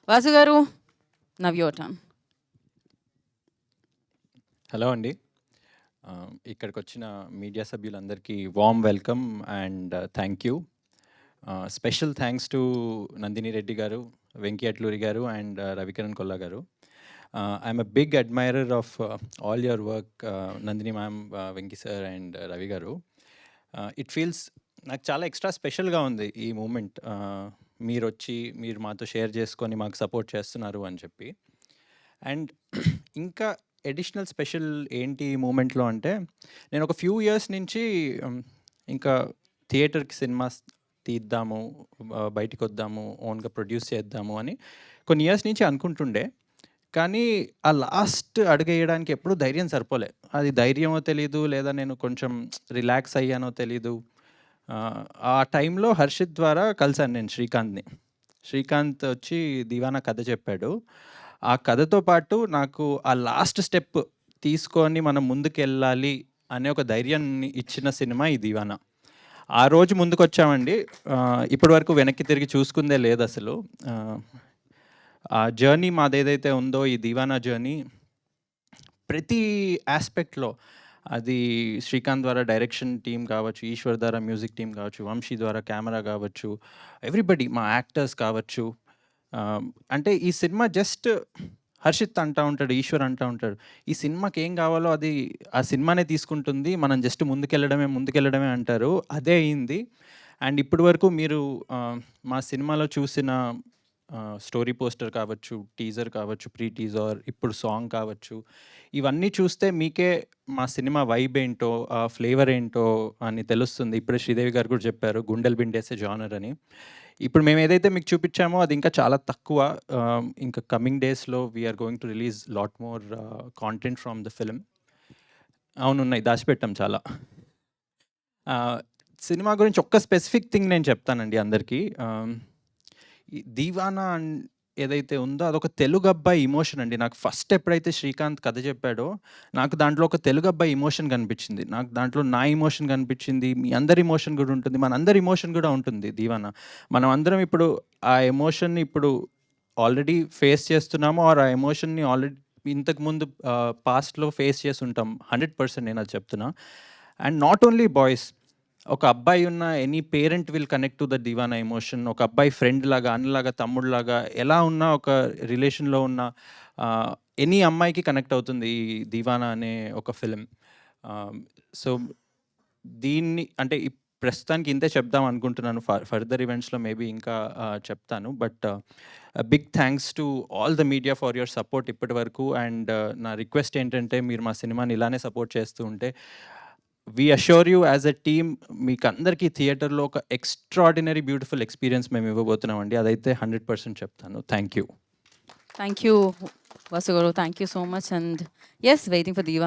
వాసు గారు, now your turn. Hello అండి. ఇక్కడికి వచ్చిన మీడియా సభ్యులందరికీ warm welcome and thank you. Special thanks to Nandini Reddy గారు, వెంకీ అట్లూరి గారు అండ్ రవికిరణ్ కొల్లా గారు. I'm a big admirer of all your work, Nandini ma'am, Venky sir and Ravi గారు. ఇట్ ఫీల్స్ నాకు చాలా ఎక్స్ట్రా స్పెషల్గా ఉంది ఈ మూమెంట్. మీరు వచ్చి మీరు మాతో షేర్ చేసుకొని మాకు సపోర్ట్ చేస్తున్నారు అని చెప్పి. అండ్ ఇంకా ఎడిషనల్ స్పెషల్ ఏంటి ఈ మూమెంట్లో అంటే, నేను ఒక ఫ్యూ ఇయర్స్ నుంచి ఇంకా థియేటర్కి సినిమాస్ తీద్దాము, బయటికి వద్దాము, ఓన్గా ప్రొడ్యూస్ చేద్దాము అని కొన్ని ఇయర్స్ నుంచి అనుకుంటుండే. కానీ ఆ లాస్ట్ అడుగేయడానికి ఎప్పుడూ ధైర్యం సరిపోలే. అది ధైర్యమో తెలీదు, లేదా నేను కొంచెం రిలాక్స్ అయ్యానో తెలీదు. ఆ టైంలో హర్షిత్ ద్వారా కలిసాను నేను శ్రీకాంత్ని. శ్రీకాంత్ వచ్చి దివానా కథ చెప్పాడు. ఆ కథతో పాటు నాకు ఆ లాస్ట్ స్టెప్ తీసుకొని మనం ముందుకెళ్ళాలి అనే ఒక ధైర్యాన్ని ఇచ్చిన సినిమా ఈ దివానా. ఆ రోజు ముందుకొచ్చామండి. ఇప్పటి వరకు వెనక్కి తిరిగి చూసుకుందే లేదు అసలు. ఆ జర్నీ మాదేదైతే ఉందో, ఈ దివానా జర్నీ ప్రతి ఆస్పెక్ట్లో, అది శ్రీకాంత్ ద్వారా డైరెక్షన్ టీం కావచ్చు, ఈశ్వర్ ద్వారా మ్యూజిక్ టీం కావచ్చు, వంశీ ద్వారా కెమెరా కావచ్చు, ఎవ్రీబడి, మా యాక్టర్స్ కావచ్చు. అంటే ఈ సినిమా జస్ట్ హర్షిత్ అంటూ ఉంటాడు, ఈశ్వర్ అంటూ ఉంటాడు, ఈ సినిమాకి ఏం కావాలో అది ఆ సినిమానే తీసుకుంటుంది, మనం జస్ట్ ముందుకెళ్ళడమే అంటారు. అదే అయింది. అండ్ ఇప్పటి వరకు మీరు మా సినిమాలో చూసిన స్టోరీ పోస్టర్ కావచ్చు, టీజర్ కావచ్చు, ప్రీ టీజర్, ఇప్పుడు సాంగ్ కావచ్చు, ఇవన్నీ చూస్తే మీకే మా సినిమా వైబ్ ఏంటో, ఆ ఫ్లేవర్ ఏంటో అని తెలుస్తుంది. ఇప్పుడే శ్రీదేవి గారు కూడా చెప్పారు, గుండెలు పిండేసే జానర్ అని. ఇప్పుడు మేము ఏదైతే మీకు చూపించామో అది ఇంకా చాలా తక్కువ. ఇంకా కమింగ్ డేస్లో we're going to release lot more content from the film. అవునున్నాయి, దాచిపెట్టాం చాలా. సినిమా గురించి ఒక్క స్పెసిఫిక్ థింగ్ నేను చెప్తానండి అందరికీ. ఈ దీవానా ఏదైతే ఉందో అదొక తెలుగు అబ్బాయి ఇమోషన్ అండి. నాకు ఫస్ట్ ఎప్పుడైతే శ్రీకాంత్ కథ చెప్పాడో, నాకు దాంట్లో ఒక తెలుగు అబ్బాయి ఇమోషన్ కనిపించింది. నాకు దాంట్లో నా ఇమోషన్ కనిపించింది, మీ అందరి ఇమోషన్ కూడా ఉంటుంది, మన అందరి ఇమోషన్ కూడా ఉంటుంది దీవానా. మనం అందరం ఇప్పుడు ఆ ఎమోషన్ని ఇప్పుడు ఆల్రెడీ ఫేస్ చేస్తున్నాము, ఆర్ ఆ ఎమోషన్ని ఆల్రెడీ ఇంతకుముందు పాస్ట్లో ఫేస్ చేసి ఉంటాం. 100% నేను అది చెప్తున్నా. అండ్ నాట్ ఓన్లీ బాయ్స్, ఒక అబ్బాయి ఉన్న any parent will connect to the Deewana emotion. ఒక అబ్బాయి ఫ్రెండ్ లాగా, అన్నలాగా, తమ్ముడులాగా ఎలా ఉన్నా, ఒక రిలేషన్లో ఉన్న ఎనీ అమ్మాయికి కనెక్ట్ అవుతుంది ఈ దివానా అనే ఒక ఫిలిం. సో దీన్ని అంటే ప్రస్తుతానికి ఇంతే చెప్దాం అనుకుంటున్నాను. ఫర్దర్ ఈవెంట్స్లో మేబీ ఇంకా చెప్తాను. But big thanks to all the media for your support ఇప్పటి వరకు. అండ్ నా రిక్వెస్ట్ ఏంటంటే, మీరు మా సినిమాని ఇలానే సపోర్ట్ చేస్తూ ఉంటే, we assure you as a team, మీకు అందరికీ థియేటర్లో ఒక ఎక్స్ట్రాడినరీ బ్యూటిఫుల్ ఎక్స్పీరియన్స్ మేము ఇవ్వబోతున్నామండి. అదైతే 100% చెప్తాను. Thank you. Thank you Vasu గారు, thank you so much. And yes, waiting for Deewana.